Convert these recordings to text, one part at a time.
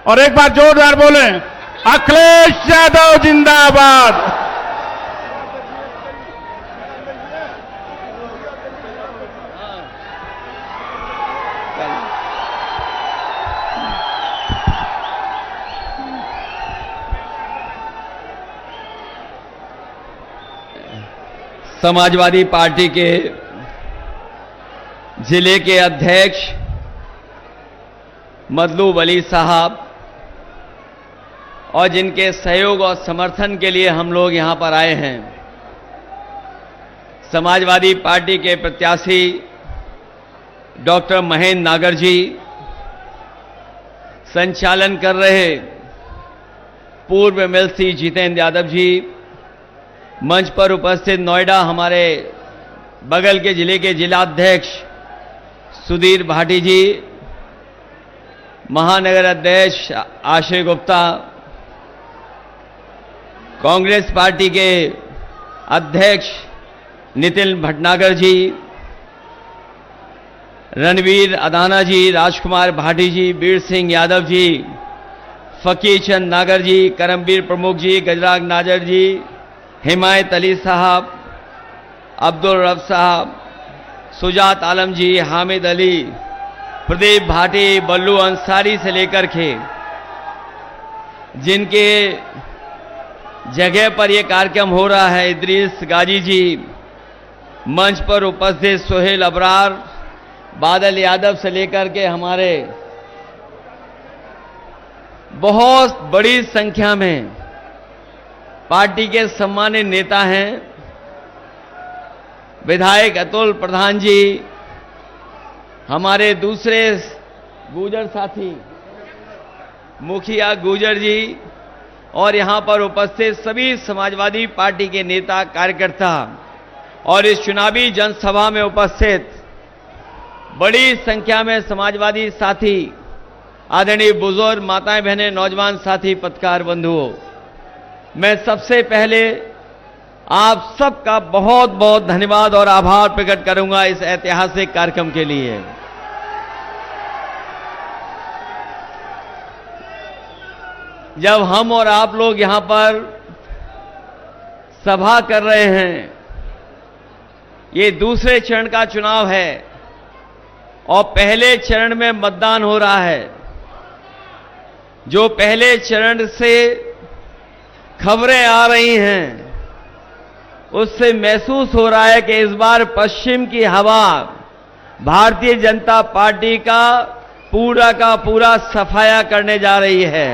और एक बार जोरदार बोलें, अखिलेश यादव जिंदाबाद। समाजवादी पार्टी के जिले के अध्यक्ष मतलूब अली साहब और जिनके सहयोग और समर्थन के लिए हम लोग यहां पर आए हैं, समाजवादी पार्टी के प्रत्याशी डॉक्टर महेंद्र नागर जी, संचालन कर रहे पूर्व एमएलसी जितेंद्र यादव जी, मंच पर उपस्थित नोएडा हमारे बगल के जिले के जिलाध्यक्ष सुधीर भाटी जी, महानगर अध्यक्ष आशय गुप्ता, कांग्रेस पार्टी के अध्यक्ष नितिन भटनागर जी, रणवीर अदाना जी, राजकुमार भाटी जी, वीर सिंह यादव जी, फकीर चंद नागर जी, करमवीर प्रमुख जी, गजराग नाजर जी, हिमायत अली साहब, अब्दुल रब साहब, सुजात आलम जी, हामिद अली, प्रदीप भाटी, बल्लू अंसारी से लेकर के जिनके जगह पर यह कार्यक्रम हो रहा है, इद्रीस गाजी जी, मंच पर उपस्थित सोहेल अबरार, बादल यादव से लेकर के हमारे बहुत बड़ी संख्या में पार्टी के सम्मानित नेता हैं, विधायक अतुल प्रधान जी, हमारे दूसरे गुजर साथी मुखिया गुजर जी और यहां पर उपस्थित सभी समाजवादी पार्टी के नेता कार्यकर्ता और इस चुनावी जनसभा में उपस्थित बड़ी संख्या में समाजवादी साथी, आदरणीय बुजुर्ग, माताएं, बहनें, नौजवान साथी, पत्रकार बंधुओं, मैं सबसे पहले आप सबका बहुत बहुत धन्यवाद और आभार प्रकट करूंगा इस ऐतिहासिक कार्यक्रम के लिए। जब हम और आप लोग यहां पर सभा कर रहे हैं, ये दूसरे चरण का चुनाव है और पहले चरण में मतदान हो रहा है। जो पहले चरण से खबरें आ रही हैं, उससे महसूस हो रहा है कि इस बार पश्चिम की हवा भारतीय जनता पार्टी का पूरा सफाया करने जा रही है।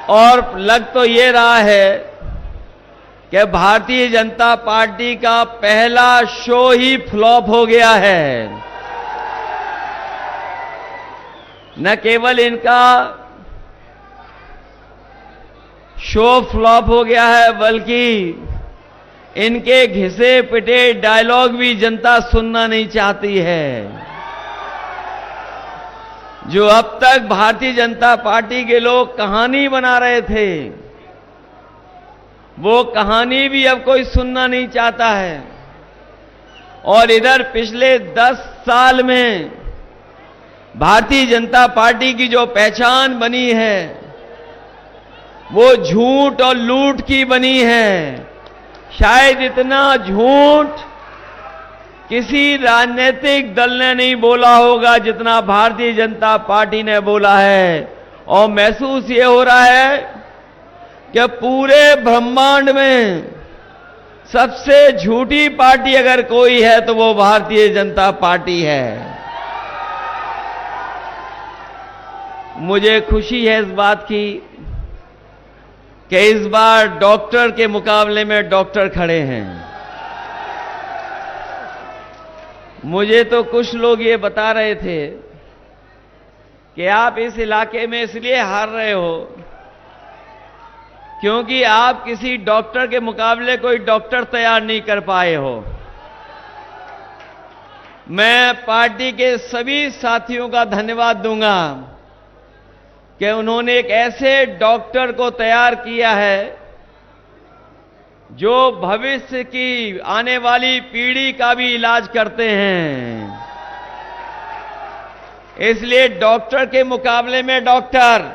और लग तो ये रहा है कि भारतीय जनता पार्टी का पहला शो ही फ्लॉप हो गया है। न केवल इनका शो फ्लॉप हो गया है, बल्कि इनके घिसे पिटे डायलॉग भी जनता सुनना नहीं चाहती है। जो अब तक भारतीय जनता पार्टी के लोग कहानी बना रहे थे, वो कहानी भी अब कोई सुनना नहीं चाहता है। और इधर पिछले 10 साल में भारतीय जनता पार्टी की जो पहचान बनी है, वो झूठ और लूट की बनी है। शायद इतना झूठ किसी राजनीतिक दल ने नहीं बोला होगा जितना भारतीय जनता पार्टी ने बोला है। और महसूस ये हो रहा है कि पूरे ब्रह्मांड में सबसे झूठी पार्टी अगर कोई है तो वो भारतीय जनता पार्टी है। मुझे खुशी है इस बात की कि इस बार डॉक्टर के मुकाबले में डॉक्टर खड़े हैं। मुझे तो कुछ लोग ये बता रहे थे कि आप इस इलाके में इसलिए हार रहे हो क्योंकि आप किसी डॉक्टर के मुकाबले कोई डॉक्टर तैयार नहीं कर पाए हो। मैं पार्टी के सभी साथियों का धन्यवाद दूंगा कि उन्होंने एक ऐसे डॉक्टर को तैयार किया है जो भविष्य की आने वाली पीढ़ी का भी इलाज करते हैं। इसलिए डॉक्टर के मुकाबले में डॉक्टर।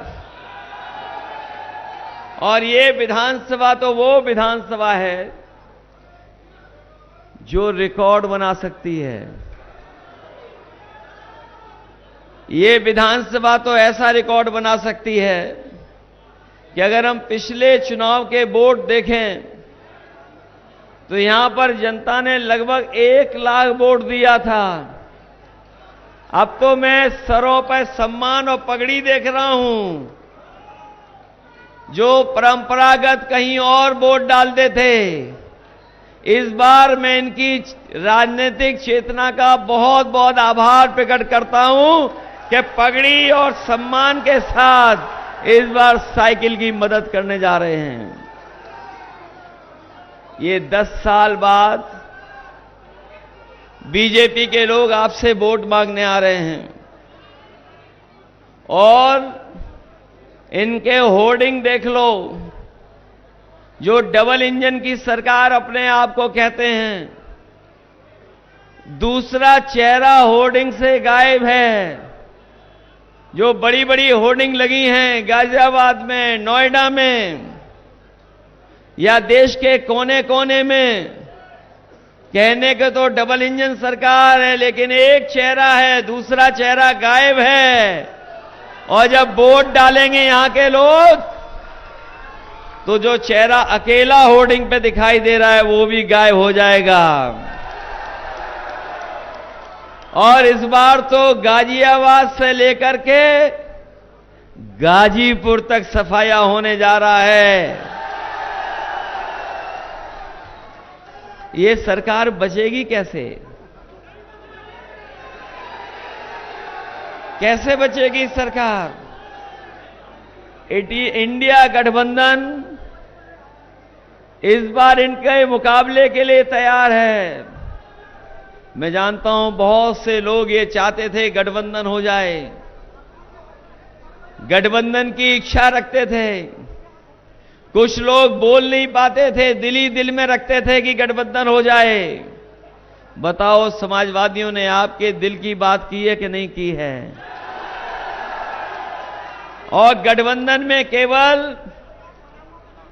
और ये विधानसभा तो वो विधानसभा है जो रिकॉर्ड बना सकती है। ये विधानसभा तो ऐसा रिकॉर्ड बना सकती है कि अगर हम पिछले चुनाव के वोट देखें तो यहां पर जनता ने लगभग 1 लाख वोट दिया था। अब तो मैं सरों पर सम्मान और पगड़ी देख रहा हूं। जो परंपरागत कहीं और वोट डालते थे, इस बार मैं इनकी राजनीतिक चेतना का बहुत बहुत आभार प्रकट करता हूं कि पगड़ी और सम्मान के साथ इस बार साइकिल की मदद करने जा रहे हैं। ये 10 साल बाद बीजेपी के लोग आपसे वोट मांगने आ रहे हैं और इनके होर्डिंग देख लो। जो डबल इंजन की सरकार अपने आप को कहते हैं, दूसरा चेहरा होर्डिंग से गायब है। जो बड़ी बड़ी होर्डिंग लगी हैं गाजियाबाद में, नोएडा में या देश के कोने कोने में, कहने के तो डबल इंजन सरकार है, लेकिन एक चेहरा है, दूसरा चेहरा गायब है। और जब वोट डालेंगे यहां के लोग तो जो चेहरा अकेला होर्डिंग पे दिखाई दे रहा है वो भी गायब हो जाएगा। और इस बार तो गाजियाबाद से लेकर के गाजीपुर तक सफाया होने जा रहा है। ये सरकार बचेगी कैसे? कैसे बचेगी सरकार? इंडिया गठबंधन इस बार इनके मुकाबले के लिए तैयार है। मैं जानता हूं बहुत से लोग ये चाहते थे गठबंधन हो जाए, गठबंधन की इच्छा रखते थे। कुछ लोग बोल नहीं पाते थे, दिल ही दिल में रखते थे कि गठबंधन हो जाए। बताओ समाजवादियों ने आपके दिल की बात की है कि नहीं की है? और गठबंधन में केवल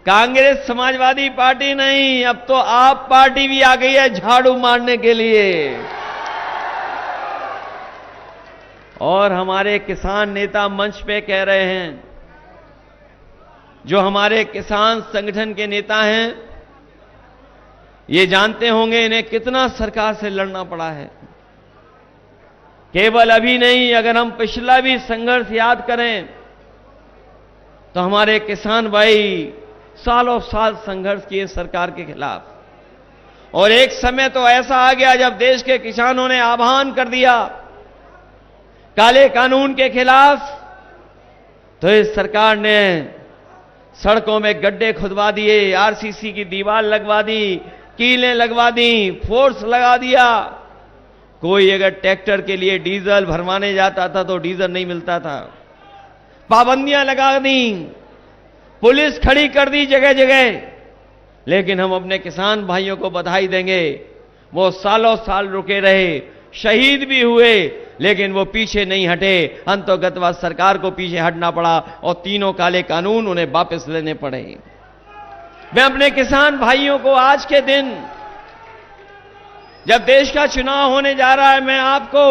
कांग्रेस समाजवादी पार्टी नहीं, अब तो आप पार्टी भी आ गई है झाड़ू मारने के लिए। और हमारे किसान नेता मंच पे कह रहे हैं, जो हमारे किसान संगठन के नेता हैं, ये जानते होंगे इन्हें कितना सरकार से लड़ना पड़ा है। केवल अभी नहीं, अगर हम पिछला भी संघर्ष याद करें तो हमारे किसान भाई सालों साल संघर्ष किए सरकार के खिलाफ। और एक समय तो ऐसा आ गया जब देश के किसानों ने आह्वान कर दिया काले कानून के खिलाफ, तो इस सरकार ने सड़कों में गड्ढे खुदवा दिए, आरसीसी की दीवार लगवा दी, कीलें लगवा दी, फोर्स लगा दिया। कोई अगर ट्रैक्टर के लिए डीजल भरवाने जाता था तो डीजल नहीं मिलता था। पाबंदियां लगा दी, पुलिस खड़ी कर दी जगह जगह। लेकिन हम अपने किसान भाइयों को बधाई देंगे, वो सालों साल रुके रहे, शहीद भी हुए, लेकिन वो पीछे नहीं हटे। अंतोगतवा सरकार को पीछे हटना पड़ा और तीनों काले कानून उन्हें वापस लेने पड़े। मैं अपने किसान भाइयों को आज के दिन, जब देश का चुनाव होने जा रहा है, मैं आपको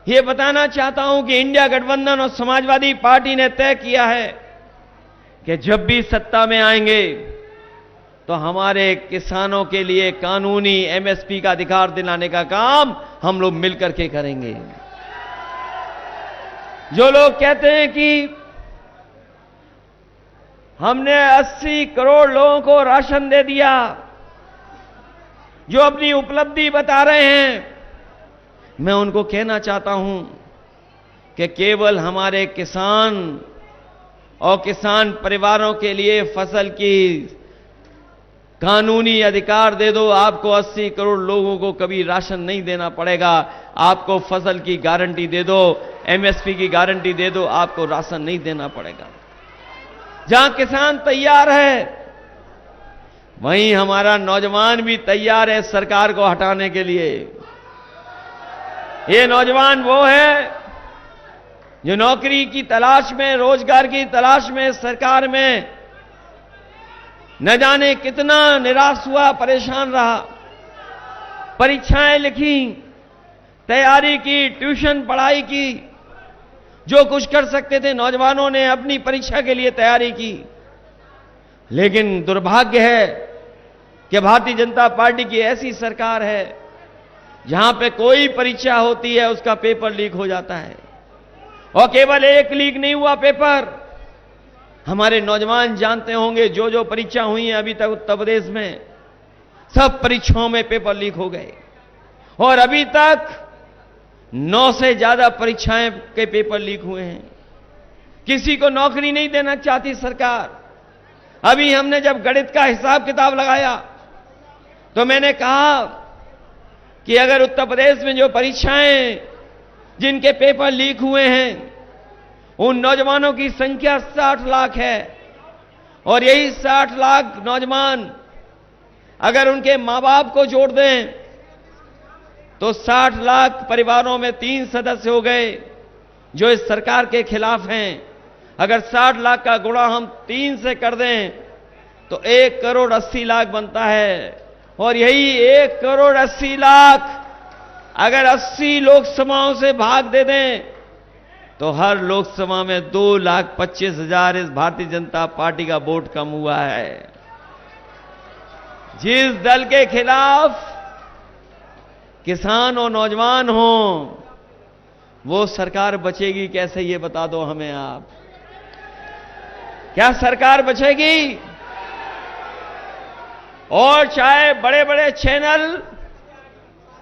यह बताना चाहता हूं कि इंडिया गठबंधन और समाजवादी पार्टी ने तय किया है कि जब भी सत्ता में आएंगे तो हमारे किसानों के लिए कानूनी एमएसपी का अधिकार दिलाने का काम हम लोग मिलकर के करेंगे। जो लोग कहते हैं कि हमने 80 करोड़ लोगों को राशन दे दिया, जो अपनी उपलब्धि बता रहे हैं, मैं उनको कहना चाहता हूं कि केवल हमारे किसान और किसान परिवारों के लिए फसल की कानूनी अधिकार दे दो, आपको 80 करोड़ लोगों को कभी राशन नहीं देना पड़ेगा। आपको फसल की गारंटी दे दो, एमएसपी की गारंटी दे दो, आपको राशन नहीं देना पड़ेगा। जहां किसान तैयार है वहीं हमारा नौजवान भी तैयार है सरकार को हटाने के लिए। ये नौजवान वो है जो नौकरी की तलाश में, रोजगार की तलाश में सरकार में न जाने कितना निराश हुआ, परेशान रहा, परीक्षाएं लिखी, तैयारी की, ट्यूशन पढ़ाई की, जो कुछ कर सकते थे नौजवानों ने अपनी परीक्षा के लिए तैयारी की। लेकिन दुर्भाग्य है कि भारतीय जनता पार्टी की ऐसी सरकार है जहां पे कोई परीक्षा होती है उसका पेपर लीक हो जाता है, और केवल एक लीक नहीं हुआ पेपर। हमारे नौजवान जानते होंगे जो जो परीक्षा हुई है अभी तक उत्तर प्रदेश में, सब परीक्षाओं में पेपर लीक हो गए, और अभी तक 9 से ज्यादा परीक्षाएं के पेपर लीक हुए हैं। किसी को नौकरी नहीं देना चाहती सरकार। अभी हमने जब गणित का हिसाब किताब लगाया तो मैंने कहा कि अगर उत्तर प्रदेश में जो परीक्षाएं जिनके पेपर लीक हुए हैं उन नौजवानों की संख्या 60 लाख है, और यही 60 लाख नौजवान अगर उनके मां बाप को जोड़ दें तो 60 लाख परिवारों में 3 सदस्य हो गए जो इस सरकार के खिलाफ हैं। अगर 60 लाख का गुणा हम 3 से कर दें तो 1 करोड़ 80 लाख बनता है, और यही 1 करोड़ 80 लाख अगर 80 लोकसभाओं से भाग दे दें तो हर लोकसभा में 2,25,000 इस भारतीय जनता पार्टी का वोट कम हुआ है। जिस दल के खिलाफ किसान और नौजवान हो वो सरकार बचेगी कैसे, ये बता दो हमें आप। क्या सरकार बचेगी? और चाहे बड़े बड़े चैनल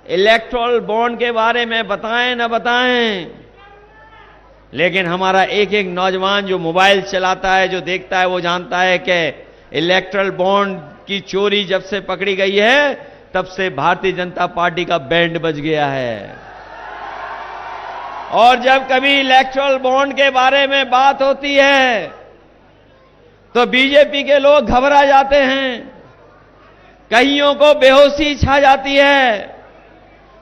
इलेक्टोरल बॉन्ड के बारे में बताएं न बताएं, लेकिन हमारा एक एक नौजवान जो मोबाइल चलाता है, जो देखता है, वो जानता है कि इलेक्टोरल बॉन्ड की चोरी जब से पकड़ी गई है तब से भारतीय जनता पार्टी का बैंड बज गया है। और जब कभी इलेक्टोरल बॉन्ड के बारे में बात होती है तो बीजेपी के लोग घबरा जाते हैं, कईयों को बेहोशी छा जाती है।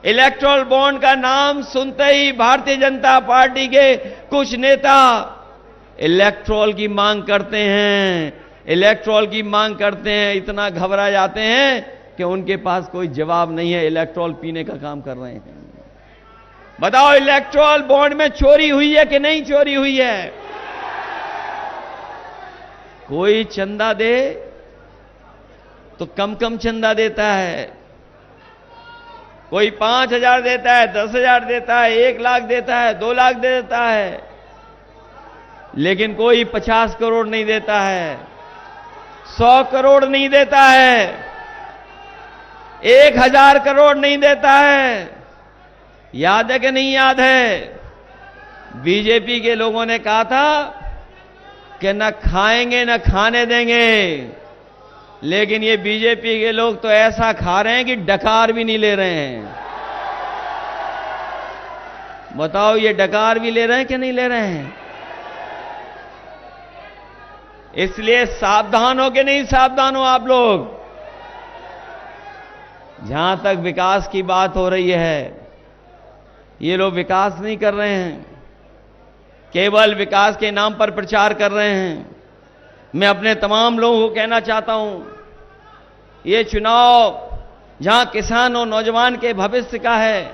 इलेक्टोरल बॉन्ड का नाम सुनते ही भारतीय जनता पार्टी के कुछ नेता इलेक्टोरल की मांग करते हैं, इलेक्टोरल की मांग करते हैं, इतना घबरा जाते हैं कि उनके पास कोई जवाब नहीं है, इलेक्टोरल पीने का काम कर रहे हैं। बताओ इलेक्टोरल बॉन्ड में चोरी हुई है कि नहीं चोरी हुई है? कोई चंदा दे तो कम कम चंदा देता है, कोई 5,000 देता है, 10,000 देता है, 1 लाख देता है, 2 लाख देता है, लेकिन कोई 50 करोड़ नहीं देता है, 100 करोड़ नहीं देता है, 1,000 करोड़ नहीं देता है। याद है कि नहीं याद है? बीजेपी के लोगों ने कहा था कि न खाएंगे न खाने देंगे, लेकिन ये बीजेपी के लोग तो ऐसा खा रहे हैं कि डकार भी नहीं ले रहे हैं। बताओ ये डकार भी ले रहे हैं कि नहीं ले रहे हैं? इसलिए सावधान हो कि नहीं सावधान हो आप लोग? जहां तक विकास की बात हो रही है, ये लोग विकास नहीं कर रहे हैं, केवल विकास के नाम पर प्रचार कर रहे हैं। मैं अपने तमाम लोगों को कहना चाहता हूं, ये चुनाव जहां किसान और नौजवान के भविष्य का है,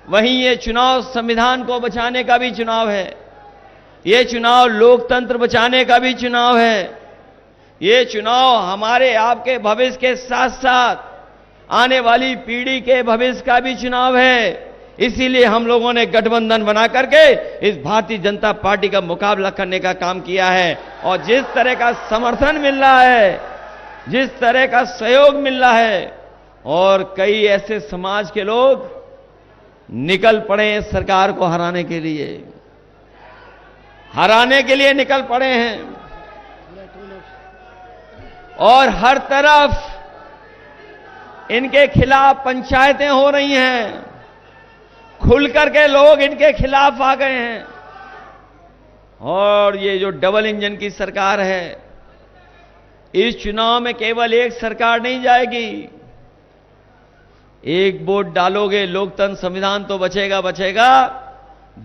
वहीं ये चुनाव संविधान को बचाने का भी चुनाव है, ये चुनाव लोकतंत्र बचाने का भी चुनाव है, ये चुनाव हमारे आपके भविष्य के साथ साथ आने वाली पीढ़ी के भविष्य का भी चुनाव है। इसीलिए हम लोगों ने गठबंधन बना करके इस भारतीय जनता पार्टी का मुकाबला करने का काम किया है, और जिस तरह का समर्थन मिल रहा है, जिस तरह का सहयोग मिल रहा है, और कई ऐसे समाज के लोग निकल पड़े हैं सरकार को हराने के लिए निकल पड़े हैं, और हर तरफ इनके खिलाफ पंचायतें हो रही हैं, खुल करके लोग इनके खिलाफ आ गए हैं। और ये जो डबल इंजन की सरकार है, इस चुनाव में केवल एक सरकार नहीं जाएगी, एक वोट डालोगे लोकतंत्र संविधान तो बचेगा बचेगा,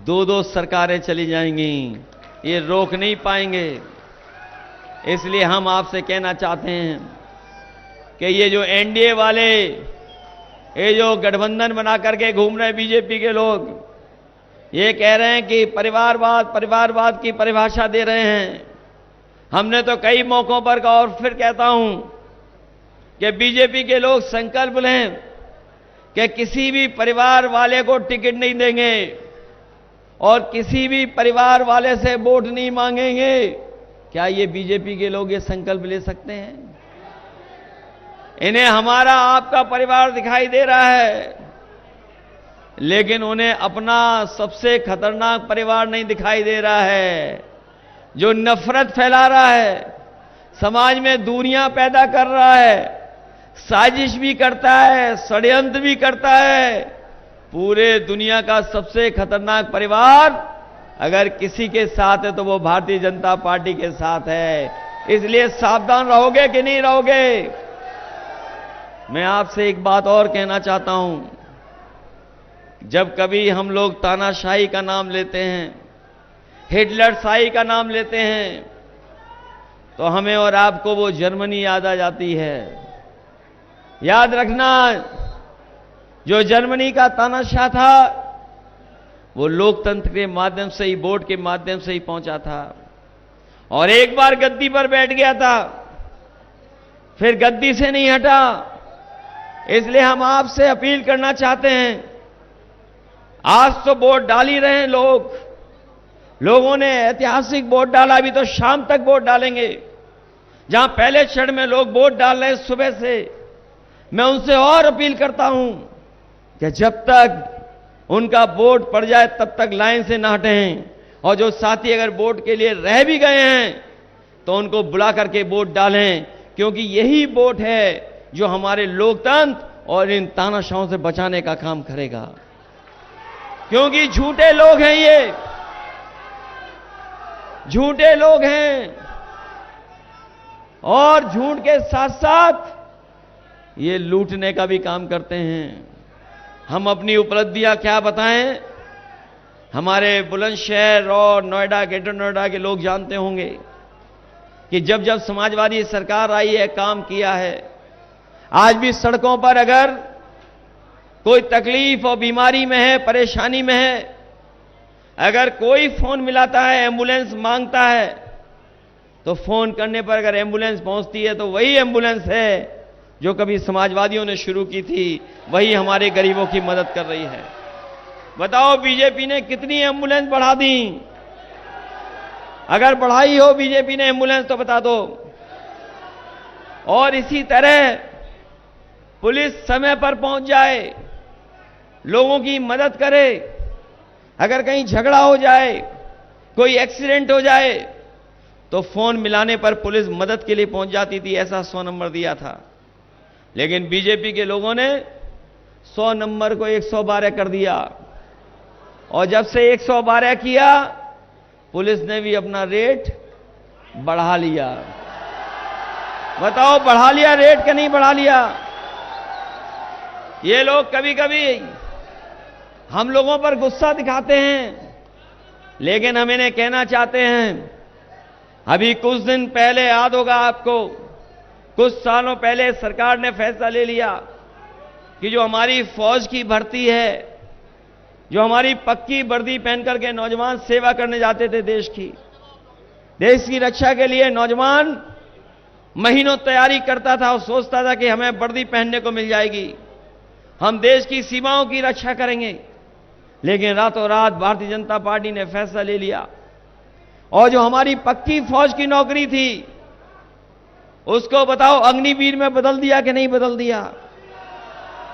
दो दो सरकारें चली जाएंगी, ये रोक नहीं पाएंगे। इसलिए हम आपसे कहना चाहते हैं कि ये जो एनडीए वाले, ये जो गठबंधन बना करके घूम रहे हैं बीजेपी के लोग, ये कह रहे हैं कि परिवारवाद की परिभाषा दे रहे हैं। हमने तो कई मौकों पर कहा और फिर कहता हूं कि बीजेपी के लोग संकल्प लें कि किसी भी परिवार वाले को टिकट नहीं देंगे और किसी भी परिवार वाले से वोट नहीं मांगेंगे। क्या ये बीजेपी के लोग ये संकल्प ले सकते हैं? इन्हें हमारा आपका परिवार दिखाई दे रहा है, लेकिन उन्हें अपना सबसे खतरनाक परिवार नहीं दिखाई दे रहा है, जो नफरत फैला रहा है, समाज में दूरियां पैदा कर रहा है, साजिश भी करता है, षड्यंत्र भी करता है। पूरे दुनिया का सबसे खतरनाक परिवार अगर किसी के साथ है तो वो भारतीय जनता पार्टी के साथ है। इसलिए सावधान रहोगे कि नहीं रहोगे? मैं आपसे एक बात और कहना चाहता हूं, जब कभी हम लोग तानाशाही का नाम लेते हैं, हिटलरशाही का नाम लेते हैं, तो हमें और आपको वो जर्मनी याद आ जाती है। याद रखना, जो जर्मनी का तानाशाह था वो लोकतंत्र के माध्यम से ही, वोट के माध्यम से ही पहुंचा था और एक बार गद्दी पर बैठ गया था, फिर गद्दी से नहीं हटा। इसलिए हम आपसे अपील करना चाहते हैं, आज तो वोट डाल ही रहे हैं लोगों ने ऐतिहासिक वोट डाला, अभी तो शाम तक वोट डालेंगे। जहां पहले क्षण में लोग वोट डाल रहे हैं सुबह से, मैं उनसे और अपील करता हूं कि जब तक उनका वोट पड़ जाए तब तक लाइन से ना हटें, और जो साथी अगर वोट के लिए रह भी गए हैं तो उनको बुला करके वोट डालें, क्योंकि यही वोट है जो हमारे लोकतंत्र और इन तानाशाहों से बचाने का काम करेगा। क्योंकि झूठे लोग हैं, ये झूठे लोग हैं और झूठ के साथ साथ ये लूटने का भी काम करते हैं। हम अपनी उपलब्धियां क्या बताएं? हमारे बुलंदशहर और नोएडा, ग्रेटर नोएडा के लोग जानते होंगे कि जब जब समाजवादी सरकार आई है, काम किया है। आज भी सड़कों पर अगर कोई तकलीफ और बीमारी में है, परेशानी में है, अगर कोई फोन मिलाता है, एम्बुलेंस मांगता है, तो फोन करने पर अगर एम्बुलेंस पहुंचती है तो वही एम्बुलेंस है जो कभी समाजवादियों ने शुरू की थी, वही हमारे गरीबों की मदद कर रही है। बताओ बीजेपी ने कितनी एम्बुलेंस बढ़ा दी? अगर बढ़ाई हो बीजेपी ने एम्बुलेंस तो बता दो। और इसी तरह पुलिस समय पर पहुंच जाए, लोगों की मदद करे। अगर कहीं झगड़ा हो जाए, कोई एक्सीडेंट हो जाए, तो फोन मिलाने पर पुलिस मदद के लिए पहुंच जाती थी, ऐसा 100 नंबर दिया था। लेकिन बीजेपी के लोगों ने 100 नंबर को 112 कर दिया, और जब से 112 किया, पुलिस ने भी अपना रेट बढ़ा लिया। बताओ, बढ़ा लिया रेट कि नहीं बढ़ा लिया? ये लोग कभी कभी हम लोगों पर गुस्सा दिखाते हैं, लेकिन हम इन्हें कहना चाहते हैं, अभी कुछ दिन पहले याद होगा आपको, कुछ सालों पहले सरकार ने फैसला ले लिया कि जो हमारी फौज की भर्ती है, जो हमारी पक्की वर्दी पहन करके नौजवान सेवा करने जाते थे देश की रक्षा के लिए, नौजवान महीनों तैयारी करता था और सोचता था कि हमें वर्दी पहनने को मिल जाएगी, हम देश की सीमाओं की रक्षा करेंगे। लेकिन रातों रात भारतीय जनता पार्टी ने फैसला ले लिया, और जो हमारी पक्की फौज की नौकरी थी उसको बताओ अग्निवीर में बदल दिया कि नहीं बदल दिया?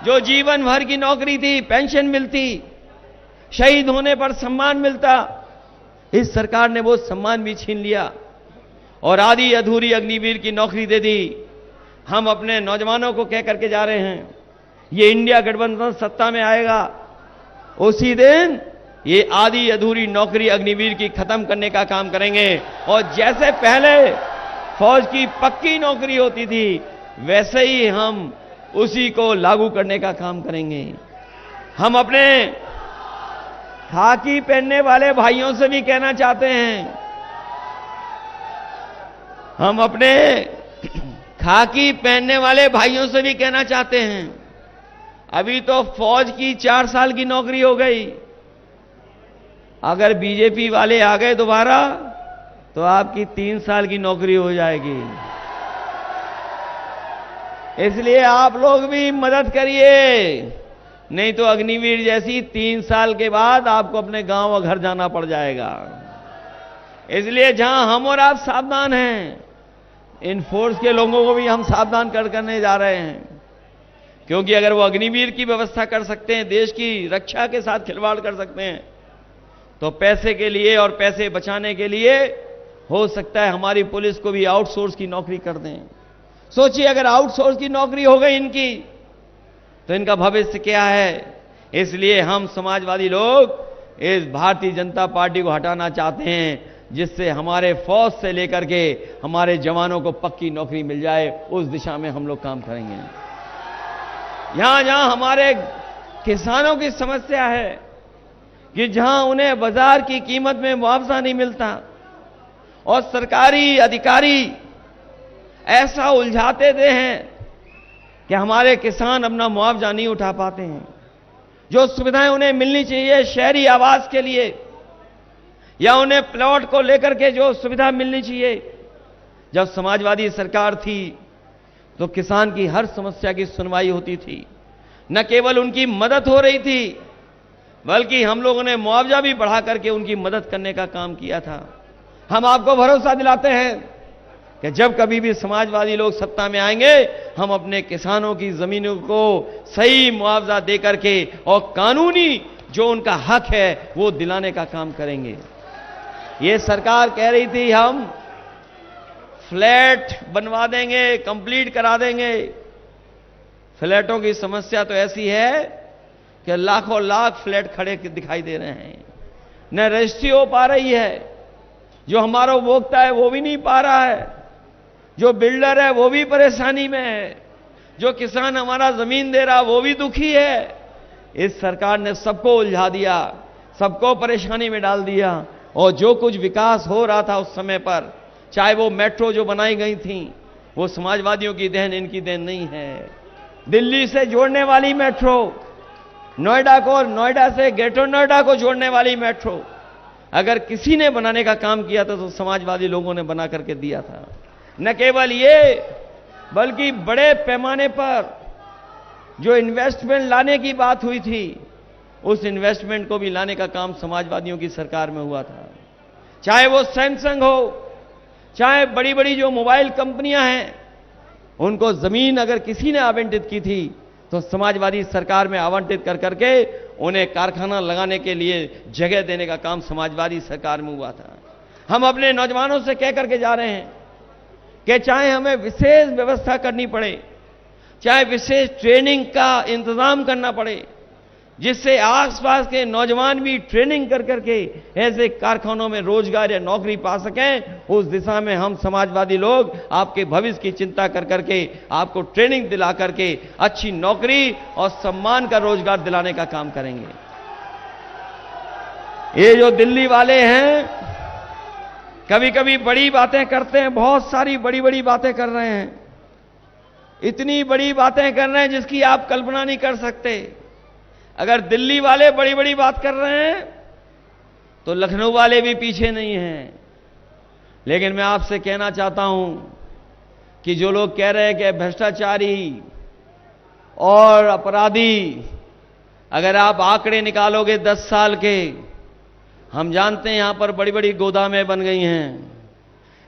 जो जीवन भर की नौकरी थी, पेंशन मिलती, शहीद होने पर सम्मान मिलता, इस सरकार ने वो सम्मान भी छीन लिया और आधी अधूरी अग्निवीर की नौकरी दे दी। हम अपने नौजवानों को कह करके जा रहे हैं, ये इंडिया गठबंधन सत्ता में आएगा, उसी दिन ये आधी अधूरी नौकरी अग्निवीर की खत्म करने का काम करेंगे। और जैसे पहले फौज की पक्की नौकरी होती थी, वैसे ही हम उसी को लागू करने का काम करेंगे। हम अपने खाकी पहनने वाले भाइयों से भी कहना चाहते हैं, हम अपने खाकी पहनने वाले भाइयों से भी कहना चाहते हैं, अभी तो फौज की 4 साल की नौकरी हो गई, अगर बीजेपी वाले आ गए दोबारा तो आपकी 3 साल की नौकरी हो जाएगी। इसलिए आप लोग भी मदद करिए, नहीं तो अग्निवीर जैसी 3 साल के बाद आपको अपने गांव और घर जाना पड़ जाएगा। इसलिए जहां हम और आप सावधान हैं, इन फोर्स के लोगों को भी हम सावधान करने जा रहे हैं, क्योंकि अगर वो अग्निवीर की व्यवस्था कर सकते हैं, देश की रक्षा के साथ खिलवाड़ कर सकते हैं, तो पैसे के लिए और पैसे बचाने के लिए हो सकता है हमारी पुलिस को भी आउटसोर्स की नौकरी कर दें। सोचिए, अगर आउटसोर्स की नौकरी हो गई इनकी, तो इनका भविष्य क्या है। इसलिए हम समाजवादी लोग इस भारतीय जनता पार्टी को हटाना चाहते हैं, जिससे हमारे फौज से लेकर के हमारे जवानों को पक्की नौकरी मिल जाए, उस दिशा में हम लोग काम करेंगे। यहां जहां हमारे किसानों की समस्या है कि जहां उन्हें बाजार की कीमत में मुआवजा नहीं मिलता और सरकारी अधिकारी ऐसा उलझाते दे हैं कि हमारे किसान अपना मुआवजा नहीं उठा पाते हैं। जो सुविधाएं उन्हें मिलनी चाहिए शहरी आवास के लिए या उन्हें प्लॉट को लेकर के जो सुविधा मिलनी चाहिए, जब समाजवादी सरकार थी तो किसान की हर समस्या की सुनवाई होती थी, न केवल उनकी मदद हो रही थी बल्कि हम लोगों ने मुआवजा भी बढ़ा करके उनकी मदद करने का काम किया था। हम आपको भरोसा दिलाते हैं कि जब कभी भी समाजवादी लोग सत्ता में आएंगे, हम अपने किसानों की जमीनों को सही मुआवजा दे करके और कानूनी जो उनका हक है वो दिलाने का काम करेंगे। ये सरकार कह रही थी हम फ्लैट बनवा देंगे, कंप्लीट करा देंगे। फ्लैटों की समस्या तो ऐसी है कि लाखों लाख फ्लैट खड़े दिखाई दे रहे हैं, न रजिस्ट्री हो पा रही है, जो हमारा उपभोक्ता है वो भी नहीं पा रहा है, जो बिल्डर है वो भी परेशानी में है, जो किसान हमारा जमीन दे रहा वो भी दुखी है। इस सरकार ने सबको उलझा दिया, सबको परेशानी में डाल दिया, और जो कुछ विकास हो रहा था उस समय पर, चाहे वो मेट्रो जो बनाई गई थी, वो समाजवादियों की देन, इनकी देन नहीं है। दिल्ली से जोड़ने वाली मेट्रो, नोएडा को, नोएडा से ग्रेटर नोएडा को जोड़ने वाली मेट्रो अगर किसी ने बनाने का काम किया था तो समाजवादी लोगों ने बना करके दिया था। न केवल ये बल्कि बड़े पैमाने पर जो इन्वेस्टमेंट लाने की बात हुई थी, उस इन्वेस्टमेंट को भी लाने का काम समाजवादियों की सरकार में हुआ था। चाहे वो सैमसंग हो, चाहे बड़ी बड़ी जो मोबाइल कंपनियां हैं, उनको जमीन अगर किसी ने आवंटित की थी तो समाजवादी सरकार में आवंटित कर करके उन्हें कारखाना लगाने के लिए जगह देने का काम समाजवादी सरकार में हुआ था। हम अपने नौजवानों से कह करके जा रहे हैं कि चाहे हमें विशेष व्यवस्था करनी पड़े, चाहे विशेष ट्रेनिंग का इंतजाम करना पड़े, जिससे आसपास के नौजवान भी ट्रेनिंग कर करके ऐसे कारखानों में रोजगार या नौकरी पा सकें, उस दिशा में हम समाजवादी लोग आपके भविष्य की चिंता कर करके आपको ट्रेनिंग दिला करके अच्छी नौकरी और सम्मान का रोजगार दिलाने का काम करेंगे। ये जो दिल्ली वाले हैं कभी कभी बड़ी बातें करते हैं, बहुत सारी बड़ी बड़ी बातें कर रहे हैं, इतनी बड़ी बातें कर रहे हैं जिसकी आप कल्पना नहीं कर सकते। अगर दिल्ली वाले बड़ी बड़ी बात कर रहे हैं तो लखनऊ वाले भी पीछे नहीं हैं। लेकिन मैं आपसे कहना चाहता हूं कि जो लोग कह रहे हैं कि भ्रष्टाचारी और अपराधी, अगर आप आंकड़े निकालोगे 10 साल के, हम जानते हैं यहां पर बड़ी बड़ी गोदामें बन गई हैं।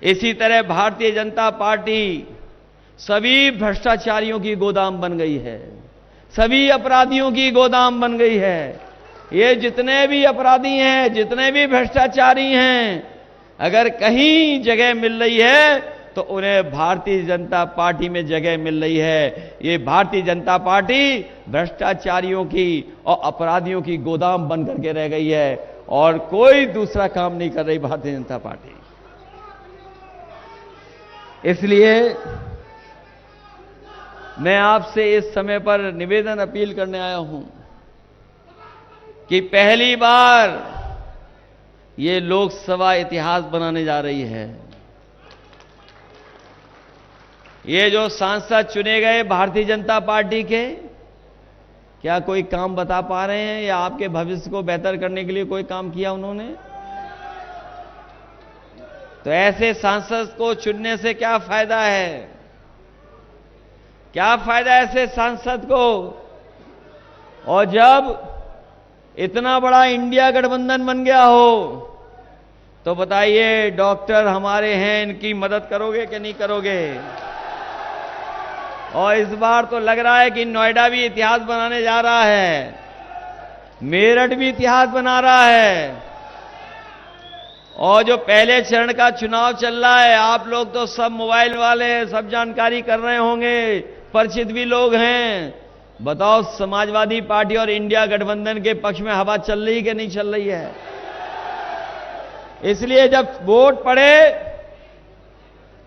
इसी तरह भारतीय जनता पार्टी सभी भ्रष्टाचारियों की गोदाम बन गई है, सभी अपराधियों की गोदाम बन गई है। ये जितने भी अपराधी हैं, जितने भी भ्रष्टाचारी हैं, अगर कहीं जगह मिल रही है तो उन्हें भारतीय जनता पार्टी में जगह मिल रही है। ये भारतीय जनता पार्टी भ्रष्टाचारियों की और अपराधियों की गोदाम बन करके रह गई है और कोई दूसरा काम नहीं कर रही भारतीय जनता पार्टी। इसलिए मैं आपसे इस समय पर निवेदन अपील करने आया हूं कि पहली बार ये लोकसभा इतिहास बनाने जा रही है। ये जो सांसद चुने गए भारतीय जनता पार्टी के, क्या कोई काम बता पा रहे हैं या आपके भविष्य को बेहतर करने के लिए कोई काम किया उन्होंने? तो ऐसे सांसद को चुनने से क्या फायदा है? क्या फायदा ऐसे सांसद को? और जब इतना बड़ा इंडिया गठबंधन बन गया हो तो बताइए, डॉक्टर हमारे हैं, इनकी मदद करोगे कि नहीं करोगे? और इस बार तो लग रहा है कि नोएडा भी इतिहास बनाने जा रहा है, मेरठ भी इतिहास बना रहा है। और जो पहले चरण का चुनाव चल रहा है, आप लोग तो सब मोबाइल वाले, सब जानकारी कर रहे होंगे, परिचित भी लोग हैं। बताओ, समाजवादी पार्टी और इंडिया गठबंधन के पक्ष में हवा चल रही कि नहीं चल रही है? इसलिए जब वोट पड़े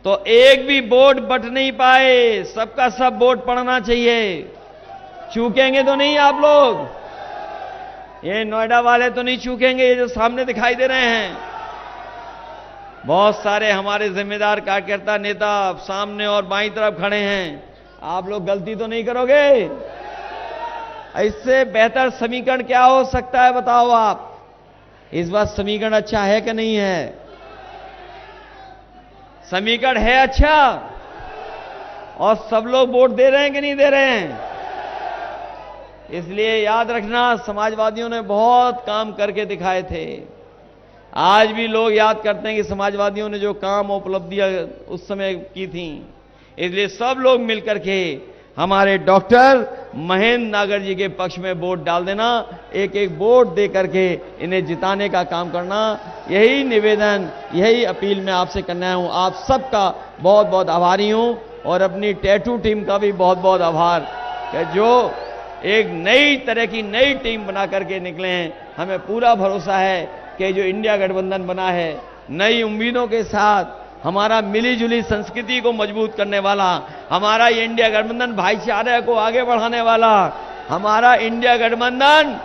तो एक भी वोट बट नहीं पाए, सबका सब वोट पड़ना चाहिए। चूकेंगे तो नहीं आप लोग? ये नोएडा वाले तो नहीं चूकेंगे, ये जो सामने दिखाई दे रहे हैं। बहुत सारे हमारे जिम्मेदार कार्यकर्ता नेता सामने और बाईं तरफ खड़े हैं। आप लोग गलती तो नहीं करोगे? इससे बेहतर समीकरण क्या हो सकता है, बताओ आप? इस बार समीकरण अच्छा है कि नहीं है? समीकरण है अच्छा, और सब लोग वोट दे रहे हैं कि नहीं दे रहे हैं? इसलिए याद रखना, समाजवादियों ने बहुत काम करके दिखाए थे। आज भी लोग याद करते हैं कि समाजवादियों ने जो काम उपलब्धियां उस समय की थी। इसलिए सब लोग मिलकर के हमारे डॉक्टर महेंद्र नागर जी के पक्ष में वोट डाल देना, एक एक वोट दे करके इन्हें जिताने का काम करना। यही निवेदन, यही अपील मैं आपसे करना हूं। आप सबका बहुत बहुत आभारी हूं, और अपनी टैटू टीम का भी बहुत बहुत आभार कि जो एक नई तरह की नई टीम बना करके निकले हैं। हमें पूरा भरोसा है कि जो इंडिया गठबंधन बना है, नई उम्मीदों के साथ, हमारा मिली जुली संस्कृति को मजबूत करने वाला, हमारा ये इंडिया गठबंधन भाईचारे को आगे बढ़ाने वाला, हमारा इंडिया गठबंधन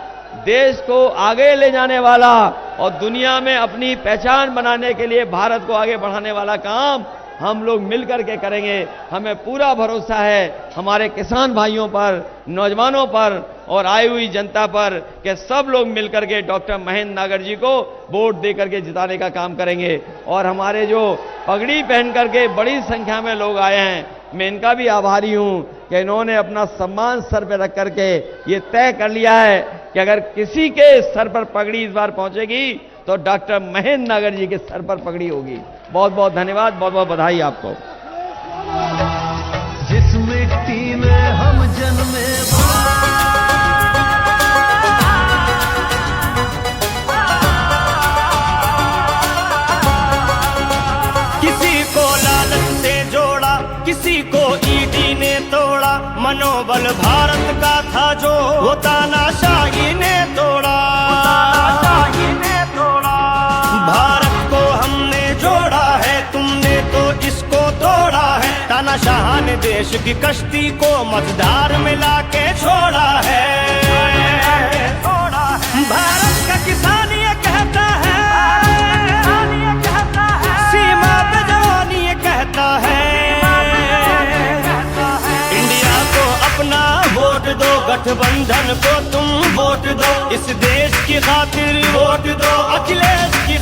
देश को आगे ले जाने वाला और दुनिया में अपनी पहचान बनाने के लिए भारत को आगे बढ़ाने वाला काम हम लोग मिलकर के करेंगे। हमें पूरा भरोसा है हमारे किसान भाइयों पर, नौजवानों पर और आई हुई जनता पर कि सब लोग मिलकर के डॉक्टर महेंद्र नागर जी को वोट देकर के जिताने का काम करेंगे। और हमारे जो पगड़ी पहन करके बड़ी संख्या में लोग आए हैं, मैं इनका भी आभारी हूं कि इन्होंने अपना सम्मान सर पर रख करके ये तय कर लिया है कि अगर किसी के सर पर पगड़ी इस बार पहुंचेगी तो डॉक्टर महेंद्र नागर जी के सर पर पगड़ी होगी। बहुत बहुत धन्यवाद, बहुत बहुत बधाई आपको। जिस मिट्टी में हम जन्मे, किसी को लालच से जोड़ा, किसी को ईडी ने तोड़ा, मनोबल भारत का था जो वो तानाशाही ने तोड़ा। भारत को हमने जोड़ा है, तुमने तो इसको तोड़ा है। तानाशाह ने देश की कश्ती को मझधार में लाके छोड़ा है। भारत का किसान ये कहता है, सीमा पे जवान ये कहता है, इंडिया को अपना वोट दो, गठबंधन को तुम वोट दो, इस देश की खातिर वोट दो, अखिलेश की